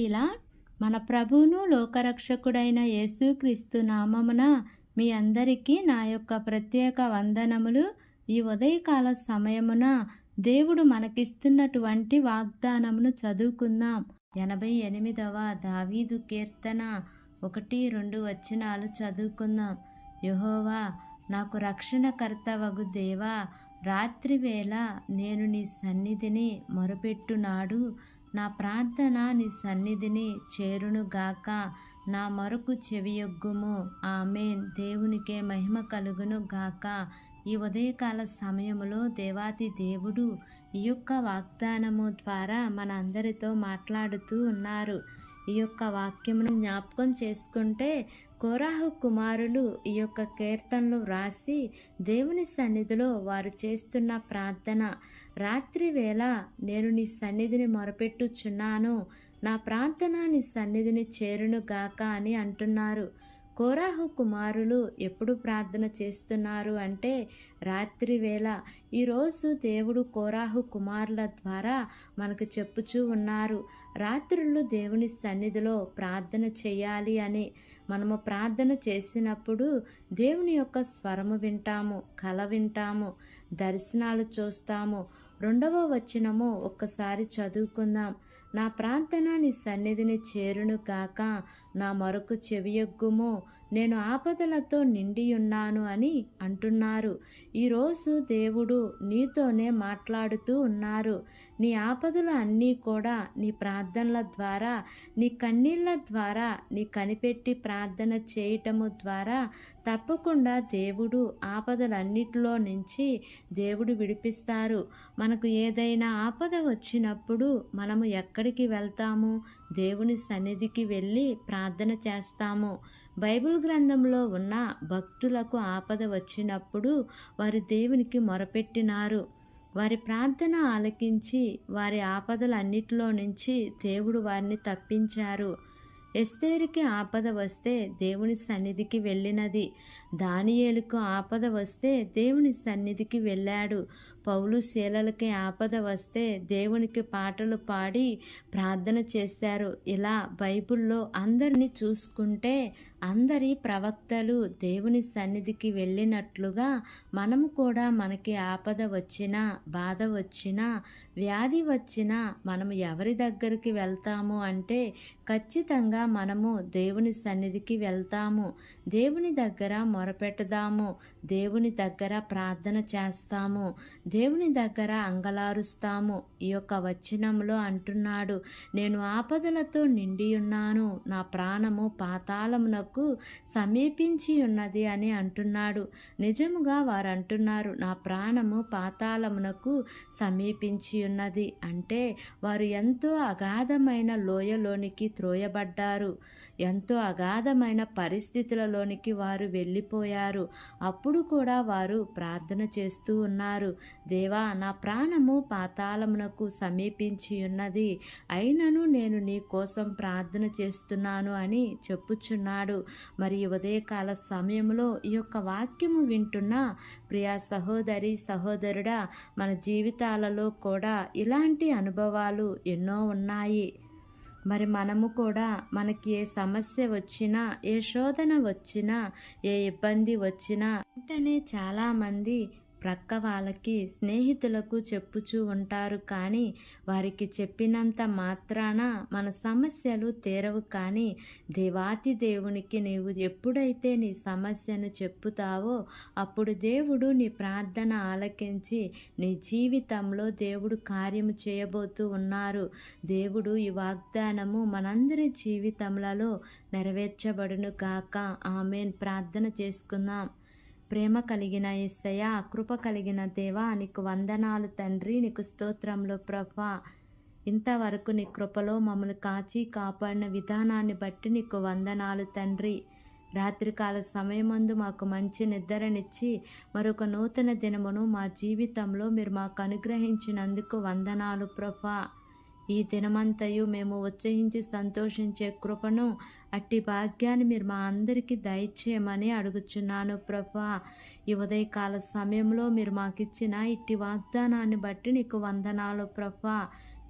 ప్రైస్తీలా మన ప్రభువును లోకరక్షకుడైన యేసుక్రీస్తు నామమున మీ అందరికీ నా యొక్క ప్రత్యేక వందనములు. ఈ ఉదయకాల సమయమున దేవుడు మనకిస్తున్నటువంటి వాగ్దానమును చదువుకుందాం. 88వ దావీదు కీర్తన 1-2 వచనాలు చదువుకుందాం. యెహోవా నాకు రక్షణకర్తవగు దేవా, రాత్రివేళ నేను నీ సన్నిధిని మొరపెట్టునాడు. నా ప్రార్థన నీ సన్నిధిని చేరునుగాక. నా మొరకు చెవియొగ్గుము. ఆమేన్. దేవునికే మహిమ కలుగును గాక. ఈ ఉదయకాల సమయంలో దేవాతి దేవుడు ఈ యొక్క వాగ్దానము ద్వారా మన అందరితో మాట్లాడుతూ ఉన్నారు. ఈ యొక్క వాక్యమును జ్ఞాపకం చేసుకుంటే, కోరాహు కుమారులు ఈ యొక్క కీర్తనలు వ్రాసి దేవుని సన్నిధిలో వారు చేస్తున్న ప్రార్థన, రాత్రి వేళ నేను నీ సన్నిధిని మొరపెట్టుచున్నాను, నా ప్రార్థన నీ సన్నిధిని చేరునుగాక అని అంటున్నారు. కోరాహు కుమారులు ఎప్పుడు ప్రార్థన చేస్తున్నారు అంటే రాత్రి వేళ. ఈరోజు దేవుడు కోరాహు కుమారుల ద్వారా మనకు చెప్పుచూ ఉన్నారు, రాత్రులు దేవుని సన్నిధిలో ప్రార్థన చేయాలి అని. మనము ప్రార్థన చేసినప్పుడు దేవుని యొక్క స్వరము వింటాము, కల వింటాము, దర్శనాలు చూస్తాము. 2వ వచనము ఒక్కసారి చదువుకుందాం. నా ప్రార్థన నీ సన్నిధిని చేరును కాక, నా మొరకు చెవియొగ్గుము, నేను ఆపదలతో నిండియున్నాను అని అంటున్నారు. ఈరోజు దేవుడు నీతోనే మాట్లాడుతూ ఉన్నారు. నీ ఆపదలు అన్నీ కూడా నీ ప్రార్థనల ద్వారా, నీ కన్నీళ్ళ ద్వారా, నీ కనిపెట్టి ప్రార్థన చేయటము ద్వారా తప్పకుండా దేవుడు ఆపదలన్నిటిలో నుంచి దేవుడు విడిపిస్తారు. మనకు ఏదైనా ఆపద వచ్చినప్పుడు మనము ఎక్కడికి వెళ్తాము? దేవుని సన్నిధికి వెళ్ళి ప్రార్థన చేస్తాము. బైబిల్ గ్రంథంలో ఉన్న భక్తులకు ఆపద వచ్చినప్పుడు వారు దేవునికి మొరపెట్టినారు. వారి ప్రార్థన ఆలకించి వారి ఆపదలన్నిటిలో నుంచి దేవుడు వారిని తప్పించారు. ఎస్తేరుకి ఆపద వస్తే దేవుని సన్నిధికి వెళ్ళినది. దానియేలుకు ఆపద వస్తే దేవుని సన్నిధికి వెళ్ళాడు. పౌలు శీలలకి ఆపద వస్తే దేవునికి పాటలు పాడి ప్రార్థన చేశారు. ఇలా బైబిల్లో అందరినీ చూసుకుంటే అందరి ప్రవక్తలు దేవుని సన్నిధికి వెళ్ళినట్లుగా మనము కూడా మనకి ఆపద వచ్చినా, బాధ వచ్చినా, వ్యాధి వచ్చినా మనము ఎవరి దగ్గరికి వెళ్తాము అంటే ఖచ్చితంగా మనము దేవుని సన్నిధికి వెళ్తాము. దేవుని దగ్గర మొరపెట్టుదాము, దేవుని దగ్గర ప్రార్థన చేస్తాము, దేవుని దగ్గర అంగలారుస్తాము. ఈ యొక్క వచనంలో అంటున్నాడు, నేను ఆపదలతో నిండి ఉన్నాను, నా ప్రాణము పాతాళమునకు సమీపించి ఉన్నది అని అంటున్నాడు. నిజముగా వారు అంటున్నారు, నా ప్రాణము పాతాళమునకు సమీపించి ఉన్నది అంటే వారు ఎంతో అగాధమైన లోయలోనికి త్రోయబడ్డారు, ఎంతో అగాధమైన పరిస్థితులలోనికి వారు వెళ్ళిపోయారు. అప్పుడు కూడా వారు ప్రార్థన చేస్తూ ఉన్నారు, దేవా నా ప్రాణము పాతాళమునకు సమీపించి ఉన్నది, అయినను నేను నీ కోసం ప్రార్థన చేస్తున్నాను అని చెప్పుచున్నాడు. మరి ఉదయకాల సమయంలో ఈ యొక్క వాక్యము వింటున్న ప్రియా సహోదరి సహోదరుడా, మన జీవితాలలో కూడా ఇలాంటి అనుభవాలు ఎన్నో ఉన్నాయి. మరి మనము కూడా మనకి ఏ సమస్య వచ్చినా, ఏ శోధన వచ్చినా, ఏ ఇబ్బంది వచ్చినా వెంటనే చాలామంది ప్రక్క వాళ్ళకి, స్నేహితులకు చెప్పుచూ ఉంటారు. కానీ వారికి చెప్పినంత మాత్రాన మన సమస్యలు తీరవు. కానీ దేవాతి దేవునికి నీవు ఎప్పుడైతే నీ సమస్యను చెప్పుతావో అప్పుడు దేవుడు నీ ప్రార్థన ఆలకించి నీ జీవితంలో దేవుడు కార్యము చేయబోతూ ఉన్నారు. దేవుడు ఈ వాగ్దానము మనందరి జీవితములలో నెరవేర్చబడును గాక. ఆమేన్. ప్రార్థన చేసుకుందాం. ప్రేమ కలిగిన యేసయ్య, కృప కలిగిన దేవా, నీకు వందనాలు తండ్రి, నీకు స్తోత్రములు ప్రభా. ఇంతవరకు నీ కృపలో మమ్మల్ని కాచి కాపాడిన విధానాన్ని బట్టి నీకు వందనాలు తండ్రి. రాత్రికాల సమయమందు మాకు మంచి నిద్రనిచ్చి మరొక నూతన దినమును మా జీవితంలో మీరు మాకు అనుగ్రహించినందుకు వందనాలు ప్రభా. ఈ దినమంతయు మేము ఉత్సహించి సంతోషించే కృపను, అట్టి భాగ్యాన్ని మీరు మా అందరికీ దయచేయమని అడుగుచున్నాను ప్రభా. ఈ ఉదయకాల సమయంలో మీరు మాకిచ్చిన ఇట్టి వాగ్దానాన్ని బట్టి నీకు వందనాలు ప్రభా.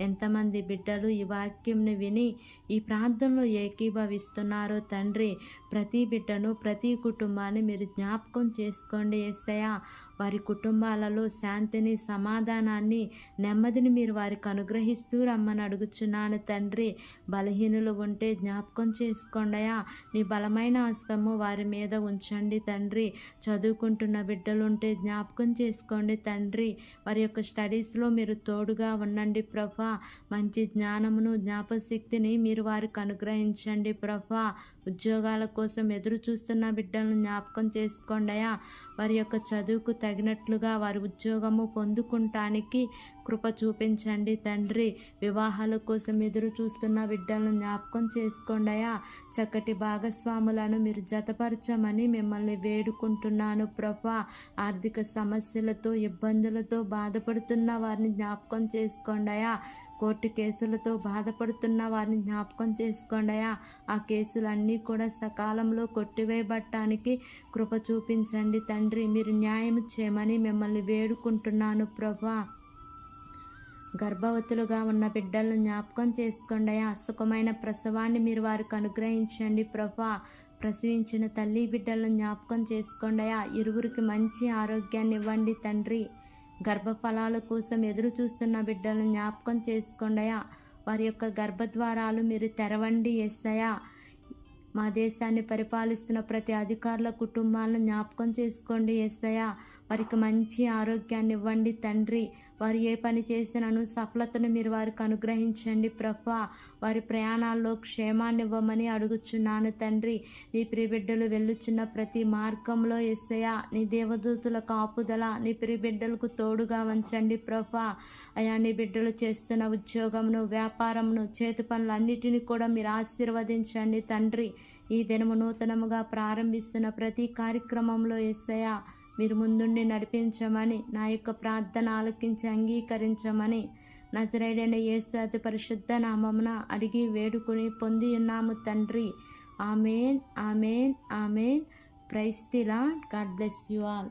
ఎంతమంది బిడ్డలు ఈ వాక్యంని విని ఈ ప్రార్థనలో ఏకీభవిస్తున్నారో తండ్రి, ప్రతి బిడ్డను ప్రతి కుటుంబాన్ని మీరు జ్ఞాపకం చేసుకోండి యేసయ్యా. వారి కుటుంబాలలో శాంతిని, సమాధానాన్ని, నెమ్మదిని మీరు వారికి అనుగ్రహిస్తూ రమ్మని అడుగుచున్నాను తండ్రి. బలహీనులు ఉంటే జ్ఞాపకం చేసుకోండియా. నీ బలమైన హస్తము వారి మీద ఉంచండి తండ్రి. చదువుకుంటున్న బిడ్డలు ఉంటే జ్ఞాపకం చేసుకోండి తండ్రి. వారి యొక్క స్టడీస్లో మీరు తోడుగా ఉండండి ప్రభా. మంచి జ్ఞానమును, జ్ఞాపశక్తిని మీరు వారికి అనుగ్రహించండి ప్రభా. ఉద్యోగాల కోసం ఎదురు చూస్తున్న బిడ్డలను జ్ఞాపకం చేసుకోండియా. వారి యొక్క చదువుకు తగినట్లుగా వారి ఉద్యోగము పొందుకుంటానికి కృప చూపించండి తండ్రి. వివాహాల కోసం ఎదురు చూస్తున్న బిడ్డలను జ్ఞాపకం చేసుకోండియా. చక్కటి భాగస్వాములను మీరు జతపరచమని మిమ్మల్ని వేడుకుంటున్నాను ప్రభా. ఆర్థిక సమస్యలతో, ఇబ్బందులతో బాధపడుతున్న వారిని జ్ఞాపకం చేసుకోండియా. కోర్టు కేసులతో బాధపడుతున్న వారిని జ్ఞాపకం చేసుకోండియా. ఆ కేసులన్నీ కూడా సకాలంలో కొట్టివేయబడటానికి కృప చూపించండి తండ్రి. మీరు న్యాయం చేయమని మిమ్మల్ని వేడుకుంటున్నాను ప్రభా. గర్భవతులుగా ఉన్న బిడ్డలను జ్ఞాపకం చేసుకోండియా. సుఖమైన ప్రసవాన్ని మీరు వారికి అనుగ్రహించండి ప్రభా. ప్రసవించిన తల్లి బిడ్డలను జ్ఞాపకం చేసుకోండియా. ఇరువురికి మంచి ఆరోగ్యాన్ని ఇవ్వండి తండ్రి. గర్భఫలాల కోసం ఎదురు చూస్తున్న బిడ్డలను జ్ఞాపకం చేసుకోండియా. వారి యొక్క గర్భద్వారాలు మీరు తెరవండి యేసయ్యా. మా దేశాన్ని పరిపాలిస్తున్న ప్రతి అధికారుల కుటుంబాలను జ్ఞాపకం చేసుకోండి యేసయ్యా. వారికి మంచి ఆరోగ్యాన్ని ఇవ్వండి తండ్రి. వారు ఏ పని చేసినను సఫలతను మీరు వారికి అనుగ్రహించండి ప్రభా. వారి ప్రయాణాల్లో క్షేమాన్ని ఇవ్వమని అడుగుచున్నాను తండ్రి. నీ ప్రియబిడ్డలు వెళ్ళుచున్న ప్రతి మార్గంలో యేసయ్యా నీ దేవదూతుల కాపుదల నీ ప్రియబిడ్డలకు తోడుగా ఉంచండి ప్రభా. అయా నీ బిడ్డలు చేస్తున్న ఉద్యోగమును, వ్యాపారమును, చేతి పనులన్నిటినీ కూడా మీరు ఆశీర్వదించండి తండ్రి. ఈ దినము నూతనముగా ప్రారంభిస్తున్న ప్రతి కార్యక్రమంలో యేసయ్యా మీరు ముందుండి నడిపించమని, నా యొక్క ప్రార్థన ఆలకించి అంగీకరించమని నజరేయుడైన యేసు అతి పరిశుద్ధ నామమున అడిగి వేడుకుని పొంది ఉన్నాము తండ్రి. Amen, amen, amen. Praise the Lord. God bless you all.